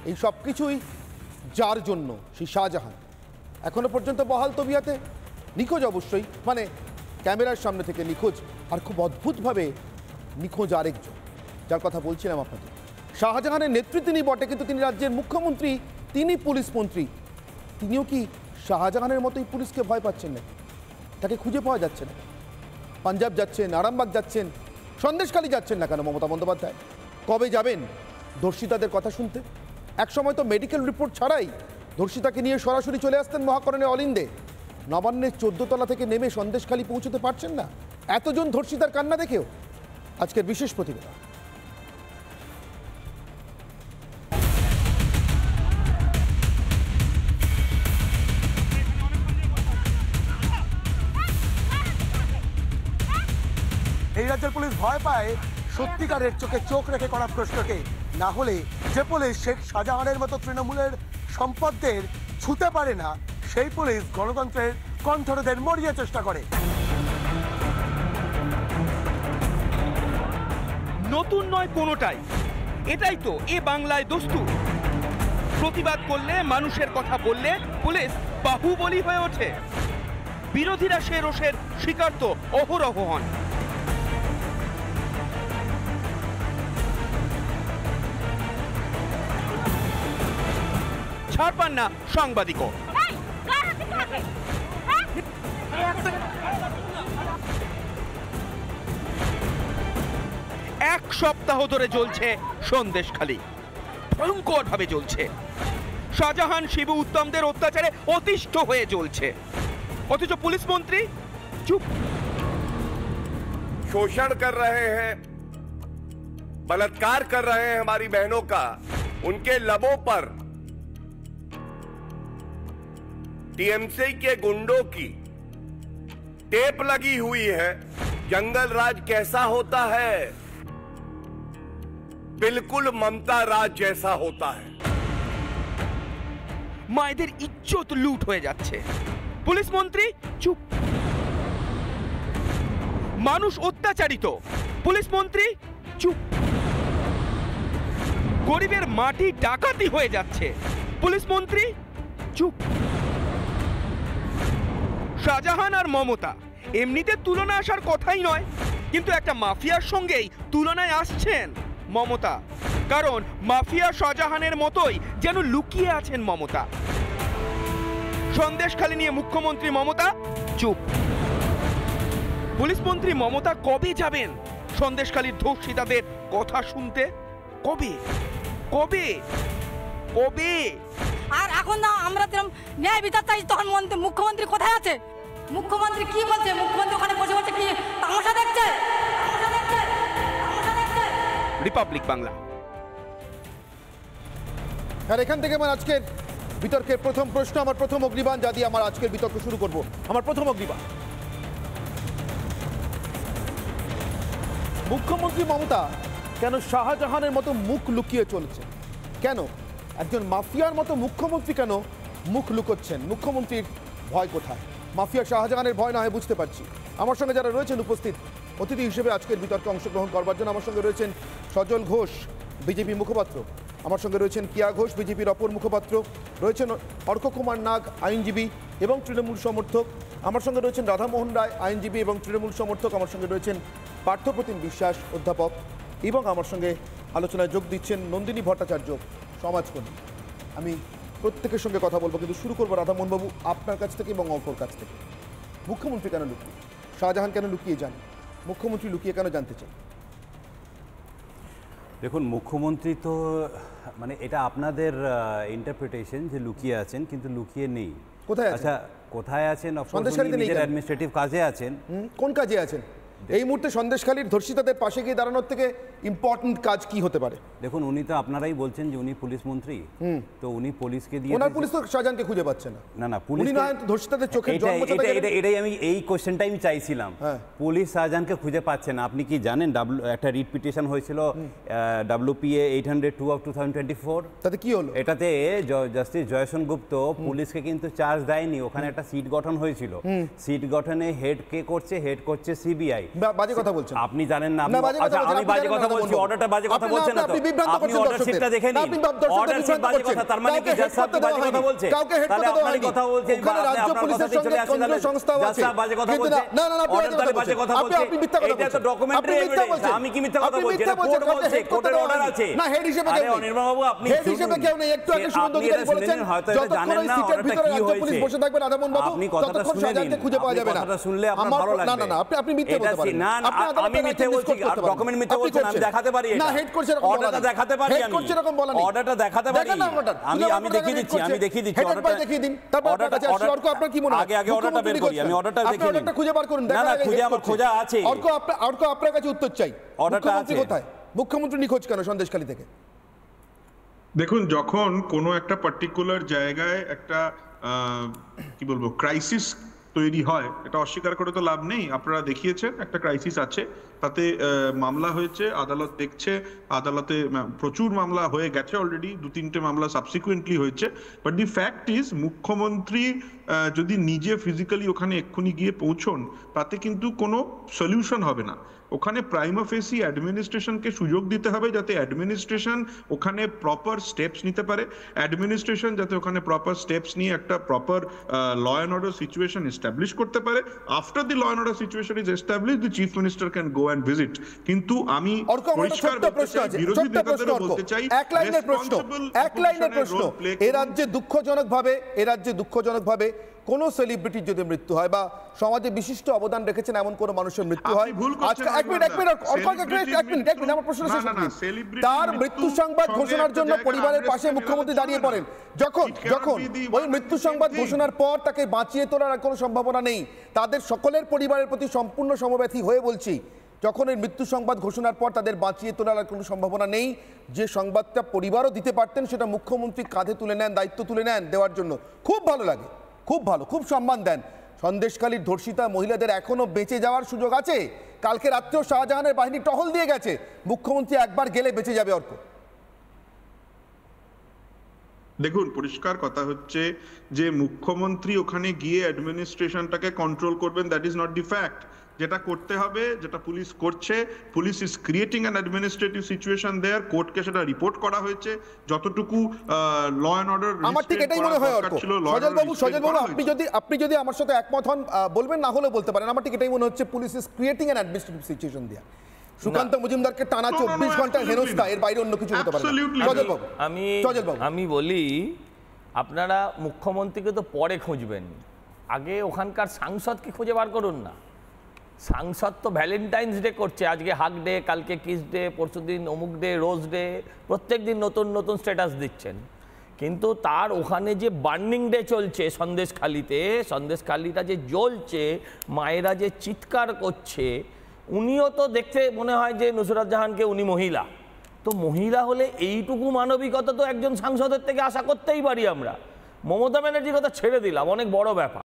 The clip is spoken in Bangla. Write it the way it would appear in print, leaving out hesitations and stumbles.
এই সব কিছুই যার জন্য, সেই শাহজাহান এখনো পর্যন্ত বহাল তবিয়াতে, নিখোঁজ অবশ্যই, মানে ক্যামেরার সামনে থেকে নিখোঁজ, আর খুব অদ্ভুতভাবে নিখোঁজ আরেকজন যার কথা বলছিলাম আপনাদের। শাহজাহানের নেত্রী তিনি বটে, কিন্তু তিনি রাজ্যের মুখ্যমন্ত্রী, তিনি পুলিশ মন্ত্রী। তিনিও কি শাহজাহানের মতোই পুলিশকে ভয় পাচ্ছেন না? তাকে খুঁজে পাওয়া যাচ্ছে না। পাঞ্জাব যাচ্ছেন, আরামবাগ যাচ্ছেন, সন্দেশখালী যাচ্ছেন না কেন মমতা বন্দ্যোপাধ্যায়? কবে যাবেন ধর্ষিতাদের কথা শুনতে? একসময় তো মেডিকেল রিপোর্ট ছাড়াই ধর্ষিতাকে নিয়ে সরাসরি চলে আসতেন মহাকরণে অলিন্দে। নবান্নের 14 তলা থেকে নেমে সন্দেশখালী পৌঁছতে পারছেন না এতজন ধর্ষিতার কান্না দেখেও। আজকের বিশেষ প্রতিবেদন। এই রাজ্যের পুলিশ ভয় পায় সত্যিকারের চোখে চোখ রেখে করা প্রশ্নকে, না হলে যে পুলিশ শেখ শাহজাহানের মতো তৃণমূলের সম্পদদের ছুতে পারে না, সেই পুলিশ গণতন্ত্রের কণ্ঠরোধের মরিয়ে চেষ্টা করে। নতুন নয় কোনোটাই, এটাই তো এ বাংলায় দস্তুর। প্রতিবাদ করলে, মানুষের কথা বললে পুলিশ বাহুবলী হয়ে ওঠে। বিরোধীরা সে রোষের শিকার তো অহরহ হন। ছাড় পান না সাংবাদিকও। এক সপ্তাহ ধরে চলছে সন্দেশখালী, ভয়ঙ্কর ভাবে চলছে। শাহজাহান শিবু উত্তমদের অত্যাচারে অতিষ্ঠ হয়ে চলছে, অথচ পুলিশ মন্ত্রী চুপ। शोषण कर रहे हैं, बलात्कार कर रहे हैं हमारी बहनों का, उनके लबों पर टीएमसी के गुंडों की टेप लगी हुई है। जंगल राज कैसा होता है? बिल्कुल ममता राज जैसा होता है। মায়েদের ইজ্জত লুট হয়ে যাচ্ছে, পুলিশ মন্ত্রী চুপ। মানুষ অত্যাচারিত, পুলিশ মন্ত্রী চুপ। গরিবের মাটি ডাকাতি হয়ে যাচ্ছে, পুলিশ মন্ত্রী চুপ। শাহজাহান আর মমতা এমনিতে তুলনা আসার কথাই নয়, কিন্তু একটা মাফিয়ার সঙ্গেই তুলনায় আসছেন মমতা। কারণ মাফিয়া শাহজাহানের মতোই যেন লুকিয়ে আছেন মমতা। সন্দেশখালী নিয়ে মুখ্যমন্ত্রী মমতা চুপ। পুলিশ মন্ত্রী মমতা কবে যাবেন সন্দেশখালীর ধর্ষিতাদের কথা শুনতে? কবে কবে কবে? আর এখন না আমরা ন্যায় বিচার চাই, তখন মুখ্যমন্ত্রী কোথায় আছে? মুখ্যমন্ত্রী কি বলছে? মুখ্যমন্ত্রী ওখানে বসে বসে কি তামাশা দেখছে? রিপাবলিক বাংলা। আর এখান থেকে আমার আজকের বিতর্কের প্রথম প্রশ্ন, আমার প্রথম অগ্নিবাণ, যা দিয়ে আমার আজকের বিতর্ক শুরু করব। আমার প্রথম অগ্নিবাণ, মুখ্যমন্ত্রী মমতা কেন শাহজাহানের মতো মুখ লুকিয়ে চলেছে? কেন একজন মাফিয়ার মতো মুখ্যমন্ত্রী কেন মুখ লুকোচ্ছেন? মুখ্যমন্ত্রীর ভয় কোথায়? মাফিয়া শাহজাহানের ভয় না হয় বুঝতে পারছি। আমার সঙ্গে যারা রয়েছেন উপস্থিত অতিথি হিসেবে আজকের বিতর্কে অংশগ্রহণ করবার জন্য, আমার সঙ্গে রয়েছেন সজল ঘোষ, বিজেপি মুখপাত্র। আমার সঙ্গে রয়েছেন কিয়া ঘোষ, বিজেপির অপর মুখপাত্র। রয়েছেন অর্ক কুমার নাগ, আইনজীবী এবং তৃণমূল সমর্থক। আমার সঙ্গে রয়েছেন রাধামোহন রায়, আইনজীবী এবং তৃণমূল সমর্থক। আমার সঙ্গে রয়েছেন পার্থপ্রতিম বিশ্বাস, অধ্যাপক। এবং আমার সঙ্গে আলোচনায় যোগ দিচ্ছেন নন্দিনী ভট্টাচার্য, সমাজকর্মী। আমি প্রত্যেকের সঙ্গে কথা বলবো, কিন্তু শুরু করবো রাধামোহনবাবু আপনার কাছ থেকে এবং অপর কাছ থেকে। মুখ্যমন্ত্রী কেন লুকিয়ে, শাহজাহান কেন লুকিয়ে যান? মুখ্যমন্ত্রী লুকিয়ে কেন জানতে চান? দেখুন, মুখ্যমন্ত্রী তো মানে এটা আপনাদের ইন্টারপ্রিটেশন যে লুকিয়ে আছেন, কিন্তু লুকিয়ে নেই। কোথায় আছেন? আচ্ছা, কোথায় আছেন? সন্দেশখালীতে নেই। অ্যাডমিনিস্ট্রেটিভ কাজে আছেন। কোন কাজে আছেন? এই মুহূর্তে সন্দেশখালীর ধর্ষিতাদের পাশে গিয়ে দাঁড়ানোর থেকে ইম্পর্টেন্ট কাজ কি হতে পারে? দেখুন, উনি তো আপনারাই বলছেন যে উনি পুলিশ মন্ত্রী, তো উনি পুলিশকে দিয়ে ওনার পুলিশ তো শাহজাহানকে খুঁজে পাচ্ছে না। না না, পুলিশ না ধর্ষিতাদের চোখে এটাই আমি এই কোশ্চেনটা আমি চাইছিলাম। পুলিশ শাহজাহানকে খুঁজে পাচ্ছে না। আপনি কি জানেন একটা রিট পিটিশন হয়েছিল WPA 802/2024? তাতে কি হলো? এটাতে জাস্টিস জয়সন গুপ্ত পুলিশকে কিন্তু চার্জ দেয়নি, ওখানে একটা সিট গঠন হয়েছিল। সিট গঠনে হেড কে করছে? হেড করছে CBI। বাজে কথা বলছেন। আপনি জানেন না, না, বাজে কথা আচ্ছা বলছেন, আমি আপনি বাজে জানেন কথা না, বলছি, বলুন। অর্ডারটা বাজে কথা আপনি বলছেন না তো। আপনি বিভ্রান্ত আপনি করছেন অর্ডার শিটটা দেখে নিন, আপনি দর্শকদের অর্ডার শিট বিভ্রান্ত বাজে কথা, করছেন। তার মানে কি কাউকে জাজ সাহেব হেড বাজে করতে কথা বলছে? কাউকে হেড তাহলে করতে দেওয়া আপনারই হয়নি। কথা বলছেন, ওখানে আপনি রাজ্য আপনার পুলিশের কথাতেই সঙ্গে চলে আসছেন, কেন্দ্রীয় তাহলে সংস্থাও জাজ আছে। সাহেব বাজে কথা কিন্তু বলছে, না, না, না, আপনি অর্ডার তাহলে বাজে কথা বলছে, আপনি মিথ্যা কথা এইটা তো বলছেন। ডকুমেন্টারি আপনি মিথ্যা এভিডেন্স, বলছেন। আমি কি মিথ্যা কথা আপনি বলছি? মিথ্যা এটা কোর্ট বলছেন, বলছে, হেড করতে কোর্টের দেওয়া অর্ডার হয়নি। আছে। না, হেড হিসেবে আরে কেউ নেই। অনির্বাণ বাবু, আপনি হেড হিসেবে কেউ নেই। একটু আগে শুভেন্দু আপনি অধিকারী এটা শুনে বলেছেন, নিন, হয়তো এটা যতক্ষণ জানেন ওই না সিটের অর্ডারটা ভিতরে কি রাজ্য পুলিশ হয়েছে। বসে থাকবে রাধামোহন বাবু, আপনি কথাটা ততক্ষণ শুনে শাহজাহানকে নিন, খুঁজে পাওয়া আপনি যাবে না। কথাটা শুনলে আপনার আমার ভালো না, লাগবে। না, না, আপনি মিথ্যে এটা বলতে পারেন। না, আপনি আদালতে আমি মিথ্যে রাজ্য বলছি, ডিসকোড করতে পারেন। ডকুমেন্ট মিথ্যে আপনি বলছেন, আমি করছেন। দেখাতে পারি না, এটা। হেড করছে এরকম বলা অর্ডারটা নেই। দেখাতে পারি হেড আমি। করছে এরকম বলা নেই। অর্ডারটা দেখাতে পারি। দেখান না অর্ডার। আমি দেখিয়ে দিচ্ছি, আমি দেখিয়ে দিচ্ছি হেড বাই দেখিয়ে দিন। তারপর আপনার কাছে আসছি। অর্ক, আপনার কি মনে হয়? আগে অর্ডারটা বের করি, আমি অর্ডারটা আপনি দেখিয়ে অর্ডারটা খুঁজে বার করুন। না, দেখার না, আগে খুঁজে হেড আমার করছে। খোঁজা আছে। অর্ক, আপনার কাছে উত্তর চাই। অর্ডারটা মুখ্যমন্ত্রী আছে। কোথায়? মুখ্যমন্ত্রী নিখোঁজ কেন সন্দেশখালী থেকে? দেখুন, যখন কোনো একটা পার্টিকুলার জায়গায় একটা কি বলবো ক্রাইসিস তৈরি হয়, এটা অস্বীকার করে তো লাভ নেই। আপনারা দেখিয়েছেন একটা ক্রাইসিস আছে, তাতে মামলা হয়েছে, আদালত দেখছে, আদালতে প্রচুর মামলা হয়ে গেছে অলরেডি, 2-3টে মামলা সাবসিকুয়েন্টলি হয়েছে। বাট দি ফ্যাক্ট ইজ, মুখ্যমন্ত্রী যদি নিজে ফিজিক্যালি ওখানে এক্ষুনি গিয়ে পৌঁছন, তাতে কিন্তু কোনো সলিউশন হবে না। ওখানে প্রাইমা ফেসি অ্যাডমিনিস্ট্রেশনকে সুযোগ দিতে হবে, যাতে অ্যাডমিনিস্ট্রেশন ওখানে প্রপার স্টেপস নিতে পারে, অ্যাডমিনিস্ট্রেশন যাতে ওখানে প্রপার স্টেপস নিয়ে একটা proper law and order situation establish করতে পারে। After the law and order situation is establish, the chief minister can go and visit. কিন্তু আমি পরিষ্কার বলতে চাই, বিরোধী নেতাদেরও বলতে চাই, এক লাইনের প্রশ্ন, এ রাজ্যে দুঃখজনকভাবে কোন সেলিব্রিটির যদি মৃত্যু হয় বা সমাজে বিশিষ্ট অবদান রেখেছেন এমন কোন মানুষের মৃত্যু হয়, আজকে এক মিনিট আমার প্রশ্ন শেষ করুন। তার মৃত্যু সংবাদ ঘোষণার জন্য পরিবারের পাশে মুখ্যমন্ত্রী দাঁড়িয়ে পড়েন। যখন ওই মৃত্যু সংবাদ ঘোষণার পর তাকে বাঁচিয়ে তোলার আর কোনো সম্ভাবনা নেই, তাদের সকলের পরিবারের প্রতি সম্পূর্ণ সমব্যথী হয়ে বলছি, যখন এই মৃত্যু সংবাদ ঘোষণার পর তাদের বাঁচিয়ে তোলার আর কোনো সম্ভাবনা নেই, যে সংবাদটা পরিবারও দিতে পারতেন সেটা মুখ্যমন্ত্রী কাঁধে তুলে নেন, দায়িত্ব তুলে নেন দেওয়ার জন্য। খুব ভালো লাগে, খুব ভালো, খুব সম্মান দেন। সন্দেশখালীর ধর্ষিতা মহিলাদের এখনো বেঁচে যাওয়ার সুযোগ আছে। কালকে রাত্রেও শাহজাহানের বাহিনী টহল দিয়ে গেছে, মুখ্যমন্ত্রী একবার গেলে বেঁচে যাবে। অর্ক, দেখুন, পরিষ্কার কথা হচ্ছে যে মুখ্যমন্ত্রী ওখানে গিয়ে অ্যাডমিনিস্ট্রেশনটাকে কন্ট্রোল করবেন, that is not the fact. যেটা করতে হবে, যেটা পুলিশ করছে, police is creating an administrative situation there, কোর্টকে সেটা রিপোর্ট করা হয়েছে, যতটুকু ল অ্যান্ড অর্ডার আমার ঠিক এটাই মনে হয়। অর্ক, সজল বাবু, আপনি যদি আমার সাথে একমত হন বলবেন, না হলে বলতে পারেন। আমার ঠিক এটাই মনে হচ্ছে, police is creating an administrative situation there. Sukanta মজুমদারকে টানা 24 ঘন্টা হেনস্থা, এর বাইরে অন্য কিছু হতে পারে না। সজল বাবু, আমি বলি, আপনারা মুখ্যমন্ত্রীকে তো পরে খুঁজবেন, আগে ওখানকার সাংসদকে খুঁজে বার করুন না। সাংসদ তো ভ্যালেন্টাইন্স ডে করছে, আজকে হাক ডে, কালকে কিস ডে, পরশুদিন অমুক ডে, রোজ ডে, প্রত্যেক দিন নতুন নতুন স্ট্যাটাস দিচ্ছেন। কিন্তু তার ওখানে যে বার্নিং ডে চলছে সন্দেশখালিটা যে জ্বলছে, মায়েরা যে চিৎকার করছে, উনিও তো দেখতে মনে হয় যে নুসরাত জাহানকে উনি মহিলা, তো মহিলা হলে এইটুকু মানবিকতা তো একজন সাংসদের থেকে আশা করতেই পারি আমরা। মমতা ব্যানার্জির কথা ছেড়ে দিলাম, অনেক বড় ব্যাপার।